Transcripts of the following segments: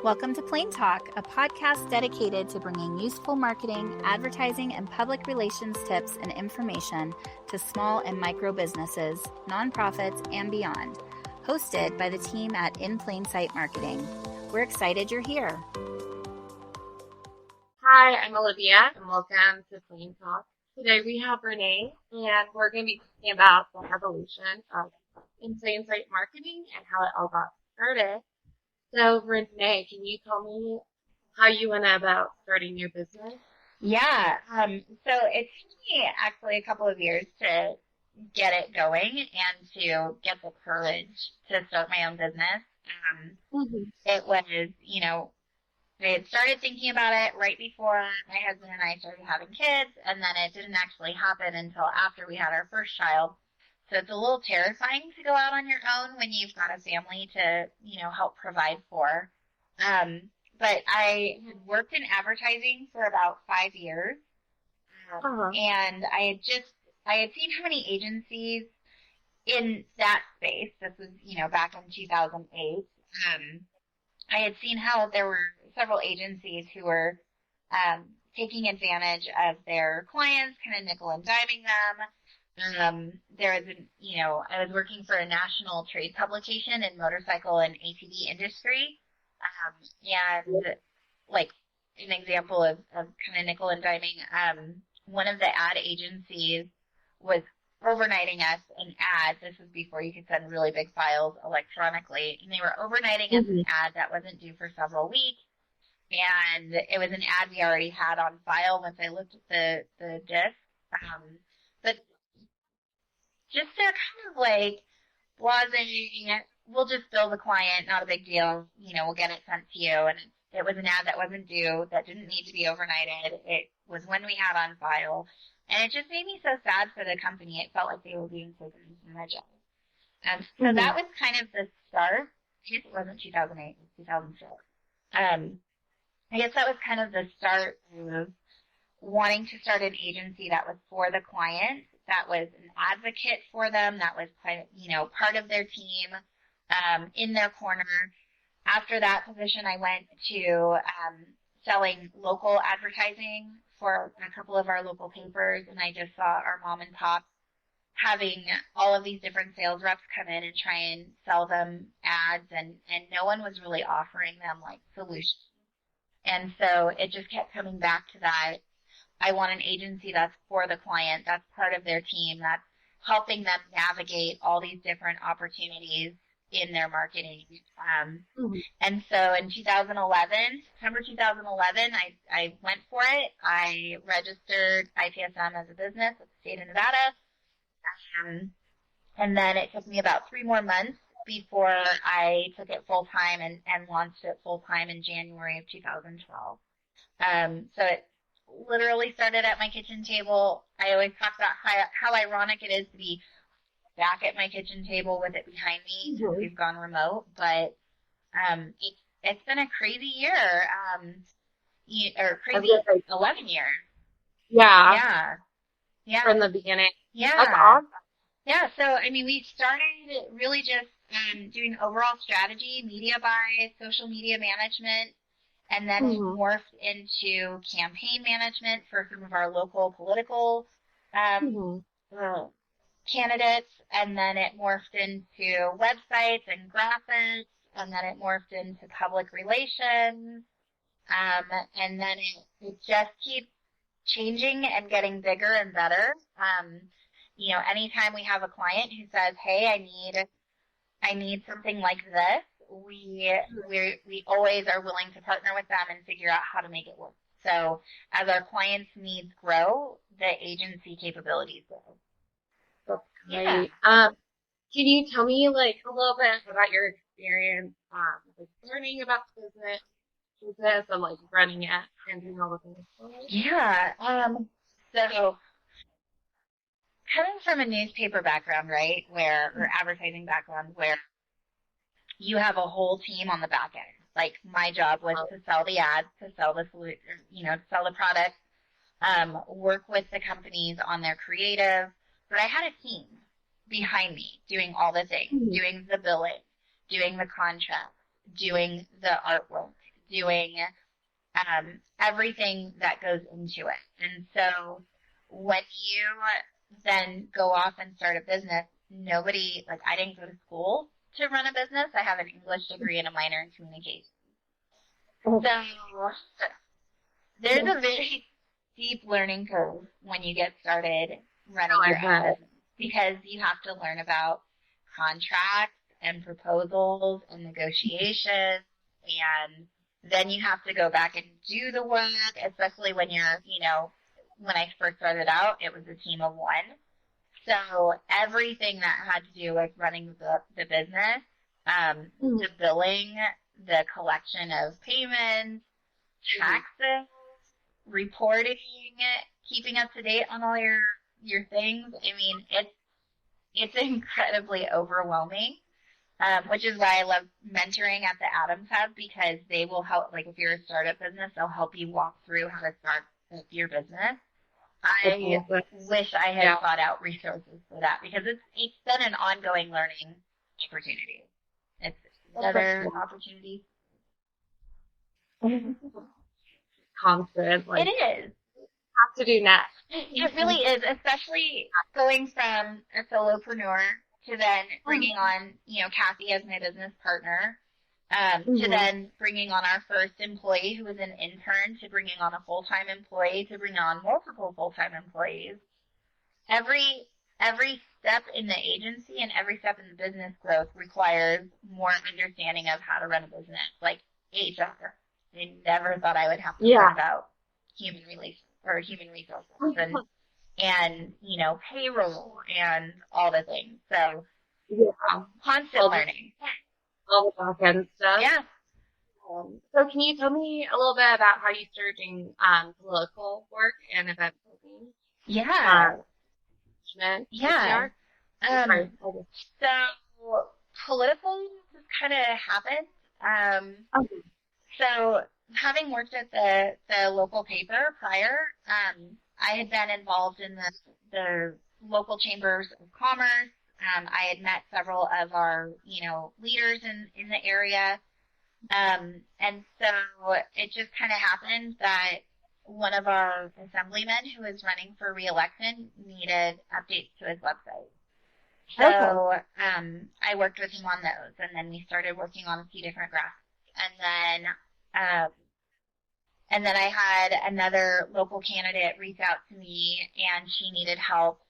Welcome to Plain Talk, a podcast dedicated to bringing useful marketing, advertising, and public relations tips and information to small and micro businesses, nonprofits, and beyond. Hosted by the team at In Plain Sight Marketing. We're excited you're here. Hi, I'm Olivia, and welcome to Plain Talk. Today we have Renee, and we're going to be talking about the evolution of In Plain Sight Marketing and how it all got started. So, Renee, can you tell me how you went about starting your business? Yeah, so it took me actually a couple of years to get it going and to get the courage to start my own business. It was, I had started thinking about it right before my husband and I started having kids, and then it didn't actually happen until after we had our first child. So it's a little terrifying to go out on your own when you've got a family to, help provide for. But I had worked in advertising for about 5 years. And I had seen how many agencies in that space, this was, back in 2008, I had seen how there were several agencies who were taking advantage of their clients, kind of nickel and diming them. There was I was working for a national trade publication in motorcycle and ATV industry. And like an example of kind of nickel and diming, one of the ad agencies was overnighting us an ad. This was before you could send really big files electronically. And they were overnighting us an ad that wasn't due for several weeks. And it was an ad we already had on file once I looked at the disc. But just to kind of like blasé, we'll just bill the client, not a big deal. We'll get it sent to you. And it was an ad that wasn't due, that didn't need to be overnighted. It was when we had on file. And it just made me so sad for the company. It felt like they were being taken from their job. So that was kind of the start. I guess it wasn't 2008, it was 2006. I guess that was kind of the start of wanting to start an agency that was for the client, that was an advocate for them, that was part of their team, in their corner. After that position, I went to selling local advertising for a couple of our local papers, and I just saw our mom and pop having all of these different sales reps come in and try and sell them ads, and no one was really offering them like solutions. And so it just kept coming back to that. I want an agency that's for the client, that's part of their team, that's helping them navigate all these different opportunities in their marketing. And so in 2011, September 2011, I went for it. I registered IPSM as a business with the state of Nevada. And then it took me about 3 more months before I took it full time and launched it full time in January of 2012. So it literally started at my kitchen table. I always talk about how ironic it is to be back at my kitchen table with it behind me since we've gone remote. But it's been a crazy year, or crazy 11 years. Yeah. From the beginning. Yeah. That's awesome. Yeah, so, we started really just doing overall strategy, media buy, social media management, and then it morphed into campaign management for some of our local political candidates, and then it morphed into websites and graphics, and then it morphed into public relations, and then it just keeps changing and getting bigger and better. Anytime we have a client who says, hey, I need something like this, we always are willing to partner with them and figure out how to make it work. So as our clients' needs grow, the agency capabilities grow. That's great. Yeah. Can you tell me a little bit about your experience learning about the business and running it and doing all the things? Yeah. So coming from a newspaper background, right, or advertising background, where you have a whole team on the back end. Like my job was to sell the ads, to sell the to sell the product, work with the companies on their creative. But I had a team behind me doing all the things, doing the billing, doing the contracts, doing the artwork, doing everything that goes into it. And so when you then go off and start a business, I didn't go to school to run a business. I have an English degree and a minor in communication. So there's a very steep learning curve when you get started running your own business, because you have to learn about contracts and proposals and negotiations, and then you have to go back and do the work, especially when when I first started out, it was a team of one. So everything that had to do with running the business, the billing, the collection of payments, taxes, reporting, keeping up to date on all your things. I mean, it's incredibly overwhelming. Which is why I love mentoring at the Adams Hub, because they will help, like if you're a startup business, they'll help you walk through how to start your business. I wish I had thought out resources for that, because it's been an ongoing learning opportunity. It's another opportunity. Constant. It is. Have to do next. It really is, especially going from a solopreneur to then bringing on, Kathy as my business partner, to then bringing on our first employee who was an intern, to bringing on a full-time employee, to bring on multiple full-time employees. Every step in the agency and every step in the business growth requires more understanding of how to run a business, like HR. I never thought I would have to learn about human relations or human resources and payroll and all the things. So constant learning. All the back end stuff. Yeah. So can you tell me a little bit about how you started doing political work and event planning? Yeah. Yeah. So political just kind of happened. So having worked at the local paper prior, I had been involved in the local chambers of commerce. I had met several of our, leaders in the area. And so it just kind of happened that one of our assemblymen who was running for re-election needed updates to his website. So I worked with him on those, and then we started working on a few different graphics. And then I had another local candidate reach out to me, and she needed help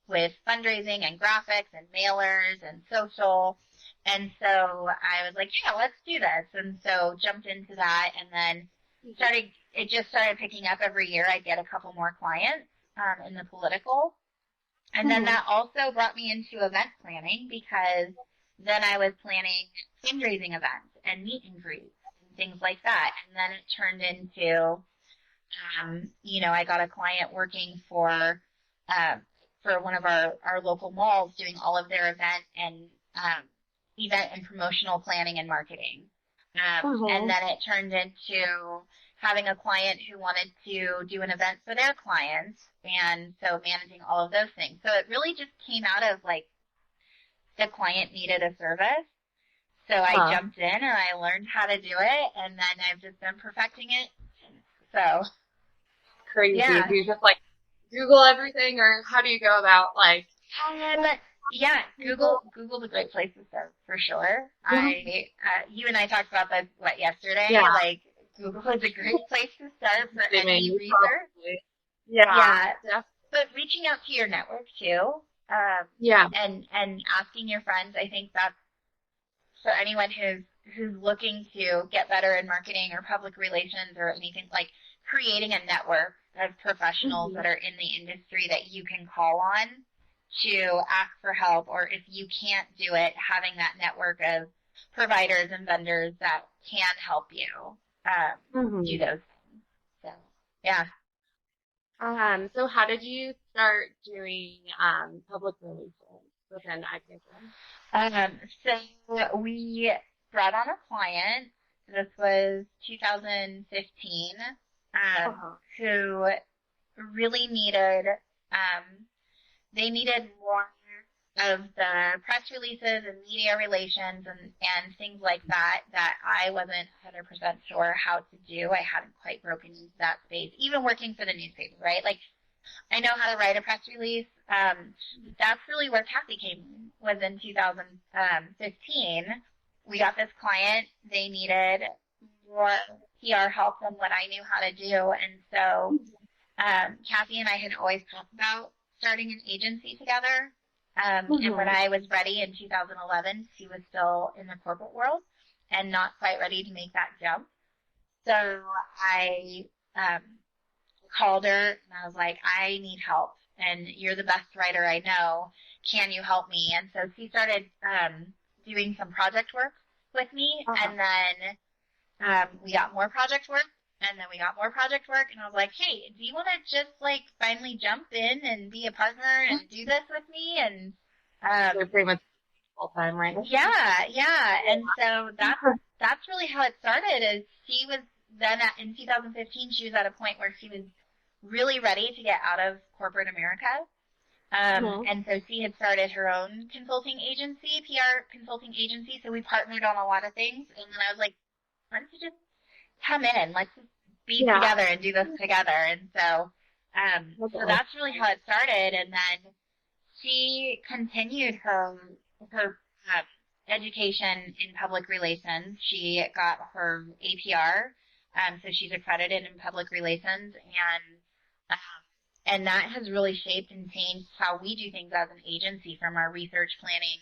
with fundraising and graphics and mailers and social. And so I was like, yeah, let's do this. And so jumped into that, and then it just started picking up every year. I'd get a couple more clients in the political. And then that also brought me into event planning, because then I was planning fundraising events and meet and greets and things like that. And then it turned into, I got a client working for one of our local malls, doing all of their event and promotional planning and marketing. And then it turned into having a client who wanted to do an event for their clients, and so managing all of those things. So it really just came out of like the client needed a service. So I jumped in and I learned how to do it, and then I've just been perfecting it. So crazy. Yeah. Do you just like Google everything, or how do you go about like? Google's a great place to start for sure. You and I talked about that yesterday. Yeah. Like Google is a great place to start for any research. Yeah. But reaching out to your network too. And asking your friends. I think that's for anyone who's looking to get better in marketing or public relations or anything, like creating a network of professionals that are in the industry that you can call on to ask for help, or if you can't do it, having that network of providers and vendors that can help you do those things. So, yeah. So how did you start doing public relations within IPSM? So we brought on a client. This was 2015, who really needed, they needed more of the press releases and media relations and things like that I wasn't 100% sure how to do. I hadn't quite broken into that space, even working for the newspaper, right? Like, I know how to write a press release. That's really where Kathy came in, was in 2015. We got this client. They needed more PR help than what I knew how to do. And so Kathy and I had always talked about starting an agency together. And when I was ready in 2011, she was still in the corporate world and not quite ready to make that jump. So I called her and I was like, I need help and you're the best writer I know. Can you help me? And so she started doing some project work with me. And then we got more project work. And then we got more project work, and I was like, hey, do you want to just, like, finally jump in and be a partner and do this with me? And You're pretty much full-time, right? Yeah. And so that's really how it started, is she was then, in 2015, she was at a point where she was really ready to get out of corporate America. And so she had started her own consulting agency, PR consulting agency, so we partnered on a lot of things. And then I was like, why don't you just come in, let's just be together and do this together. And so that's really how it started. And then she continued her education in public relations. She got her APR, so she's accredited in public relations, and that has really shaped and changed how we do things as an agency, from our research, planning,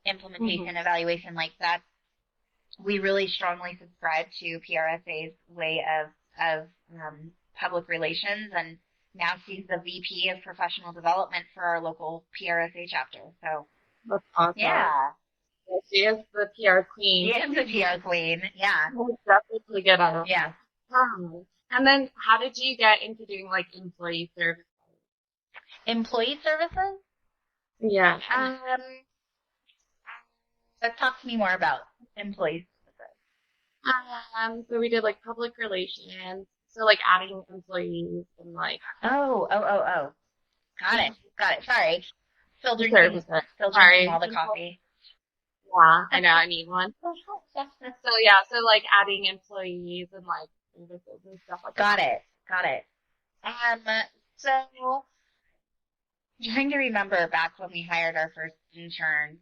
implementation, evaluation, like that. We really strongly subscribe to PRSA's way of public relations, and now she's the VP of professional development for our local PRSA chapter. So that's awesome. Yeah. She is the PR queen. She is the PR queen. Yeah. Definitely good at it. Yeah. And then how did you get into doing, like, employee services? Employee services? Yeah. Talk to me more about employee services. So we did, like, public relations, so, like, adding employees and, like... Oh. Got it. Sorry. Still drinking all the coffee. Yeah, I know, I need one. So like, adding employees and, like, services and stuff like that. Got it. So, trying to remember back when we hired our first intern,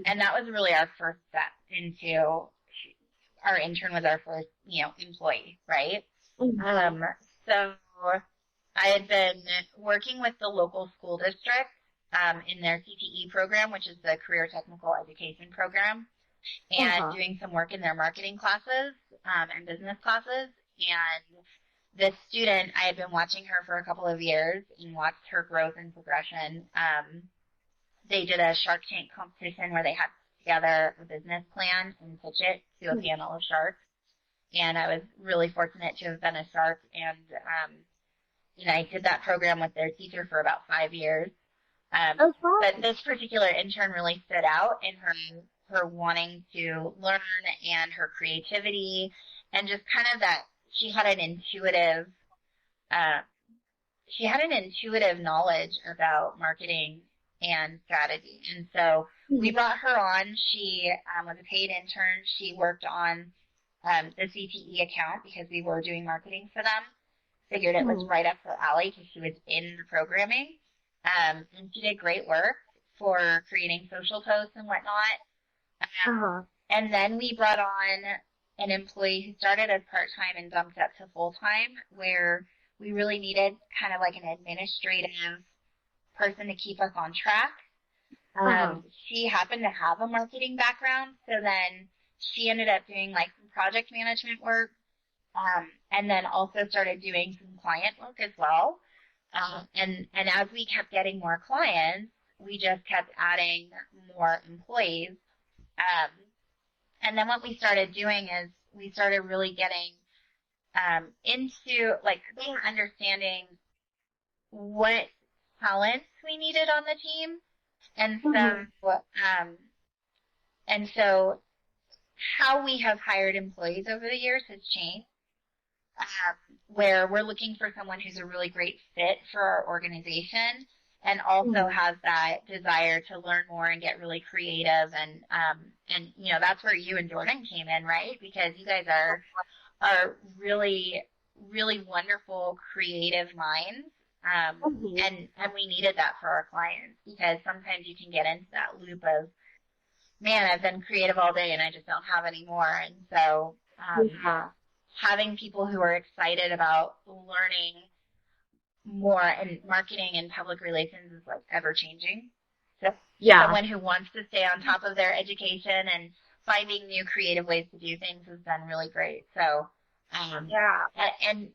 and that was really our first step into... Our intern was our first, employee, right? So I had been working with the local school district in their CTE program, which is the Career Technical Education Program, and doing some work in their marketing classes and business classes. And this student, I had been watching her for a couple of years and watched her growth and progression. They did a Shark Tank competition where they had together a business plan and pitch it to a panel of sharks. And I was really fortunate to have been a shark. And, I did that program with their teacher for about 5 years. But this particular intern really stood out in her wanting to learn and her creativity, and just kind of that she had an intuitive knowledge about marketing and strategy. And so we brought her on. She was a paid intern. She worked on the CTE account because we were doing marketing for them. Figured it was right up her alley because she was in the programming. And she did great work for creating social posts and whatnot. And then we brought on an employee who started as part-time and bumped up to full-time, where we really needed kind of like an administrative person to keep us on track. She happened to have a marketing background, so then she ended up doing like some project management work, and then also started doing some client work as well. And as we kept getting more clients, we just kept adding more employees. And then what we started doing is we started really getting into like really understanding what talents we needed on the team. And so how we have hired employees over the years has changed, where we're looking for someone who's a really great fit for our organization and also has that desire to learn more and get really creative. And you know, that's where you and Jordan came in, right? Because you guys are really, really wonderful creative minds. And we needed that for our clients, because sometimes you can get into that loop of, man, I've been creative all day and I just don't have any more. And so, having people who are excited about learning more, and marketing and public relations is like ever changing. So someone who wants to stay on top of their education and finding new creative ways to do things has been really great. So, and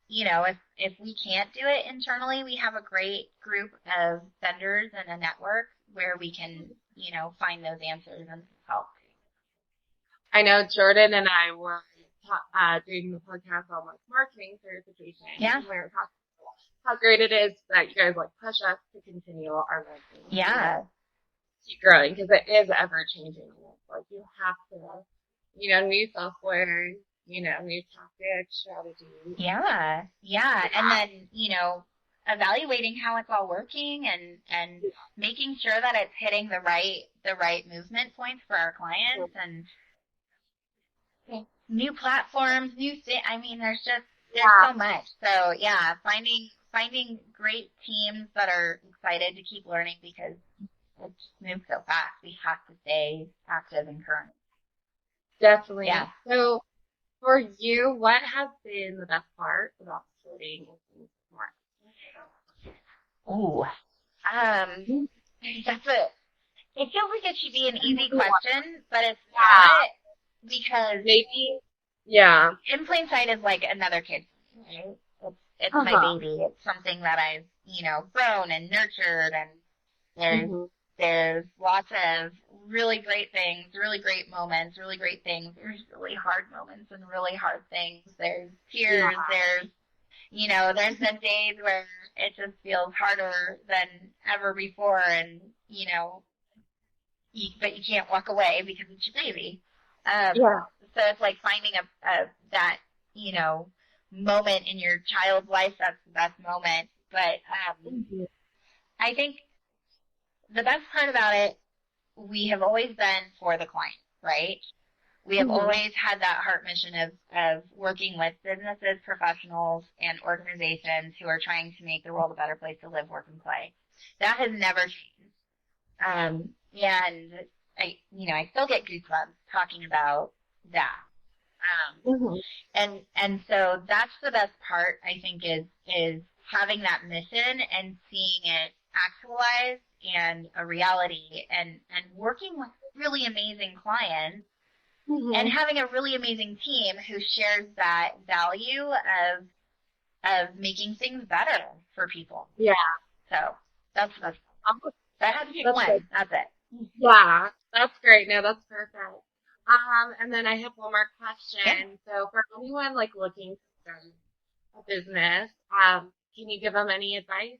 you know, if we can't do it internally, we have a great group of vendors and a network where we can, you know, find those answers and help. I know Jordan and I were doing the podcast on like marketing certification. Yeah. And we were talking about how great it is that you guys like push us to continue our learning. Yeah. Keep growing, because it is ever changing. Like you have to, you know, new software, you know, new tactics, strategies. Yeah. And then, you know, evaluating how it's all working and making sure that it's hitting the right movement points for our clients, and new platforms, I mean, there's so much. So yeah, finding great teams that are excited to keep learning, because it just moves so fast. We have to stay active and current. Definitely. Yeah. So for you, what has been the best part about starting more? Ooh. That's it feels like it should be an easy question, but it's not, because maybe, In Plain Sight is like another kid, right? It's my baby. It's something that I've, you know, grown and nurtured, and there's lots of really great things, really great moments, really great things. There's really hard moments and really hard things. There's tears. There's, you know, there's the days where it just feels harder than ever before, and, you know, but you can't walk away because it's your baby. So it's like finding that, you know, moment in your child's life that's the best moment. But I think the best part about it, we have always been for the client, right? We have always had that heart mission of working with businesses, professionals, and organizations who are trying to make the world a better place to live, work, and play. That has never changed. And I still get goosebumps talking about that. And so that's the best part, I think, is having that mission and seeing it actualized and a reality, and working with really amazing clients, and having a really amazing team who shares that value of making things better for people. Yeah. So that has to be one. That's it. Yeah, that's great. No, that's perfect. And then I have one more question. Yeah. So for anyone like looking to start a business, can you give them any advice?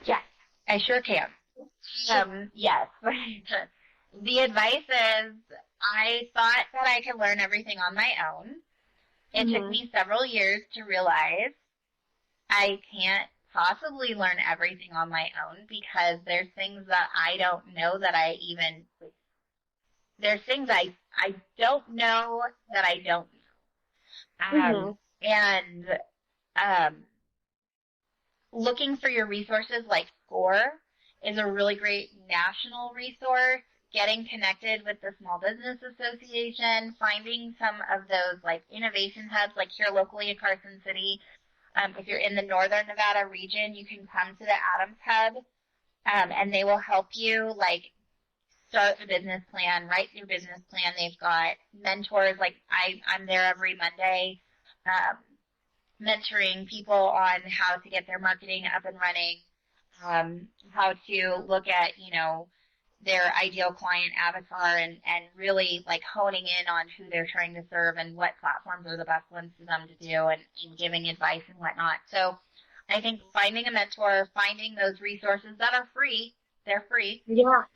Yes, I sure can. Yes. The advice is, I thought that I could learn everything on my own. It took me several years to realize I can't possibly learn everything on my own, because there's things that I don't know that there's things I don't know that I don't know. And looking for your resources like SCORE is a really great national resource. Getting connected with the Small Business Association, finding some of those like innovation hubs, like here locally in Carson City. If you're in the Northern Nevada region, you can come to the Adams Hub, and they will help you like start a business plan, write your business plan. They've got mentors, like I'm there every Monday, mentoring people on how to get their marketing up and running, how to look at, you know, their ideal client avatar, and really like honing in on who they're trying to serve and what platforms are the best ones for them to do, and giving advice and whatnot. So I think finding a mentor, finding those resources that are free, they're free,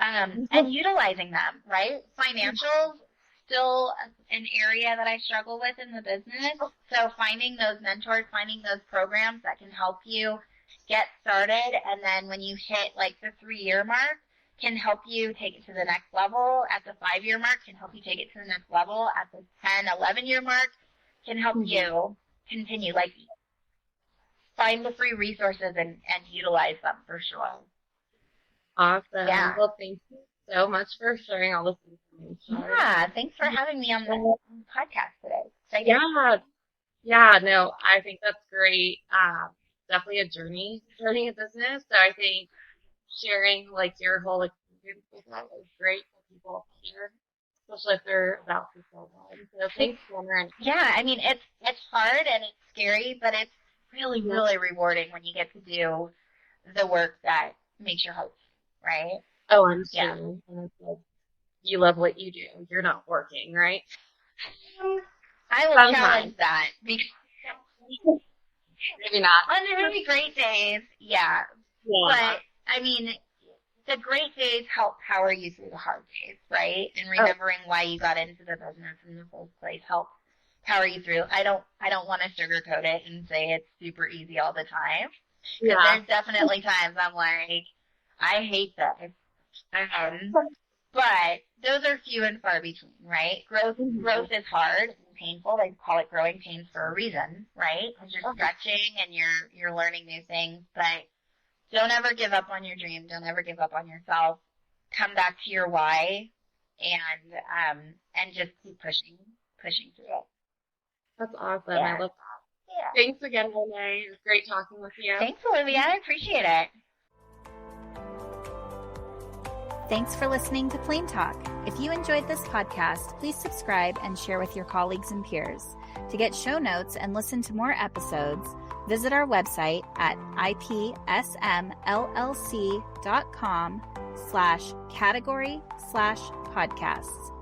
and utilizing them, right? Financials, still an area that I struggle with in the business. So finding those mentors, finding those programs that can help you get started, and then when you hit like the 3-year mark, can help you take it to the next level. At the 5-year mark, can help you take it to the next level. At the 10, 11-year mark, can help you continue. Like, find the free resources and utilize them for sure. Awesome. Yeah. Well, thank you so much for sharing all this information. Yeah, thanks for having me on the podcast today. Excited. Yeah, no, I think that's great. Definitely a journey starting a business. So I think sharing like your whole experience with that is great for people to hear, especially if they're about to sell one. So thanks, Cameron. Yeah, I mean, it's hard and it's scary, but it's really, really rewarding when you get to do the work that makes your heart, right? Oh, I'm sure. And it's like, you love what you do. You're not working, right? I will challenge that because maybe not. on the really great days, yeah. But I mean, the great days help power you through the hard days, right? And remembering why you got into the business in the first place helps power you through. I don't want to sugarcoat it and say it's super easy all the time. Yeah. There's definitely times I'm like, I hate this. But those are few and far between, right? Growth is hard and painful. They call it growing pains for a reason, right? Because you're stretching and you're learning new things. But don't ever give up on your dream. Don't ever give up on yourself. Come back to your why, and just keep pushing through it. That's awesome. Yeah. I love that. Yeah. Thanks again, Renee. It was great talking with you. Thanks, Olivia. I appreciate it. Thanks for listening to Plain Talk. If you enjoyed this podcast, please subscribe and share with your colleagues and peers. To get show notes and listen to more episodes, visit our website at IPSMLLC.com/category/podcasts.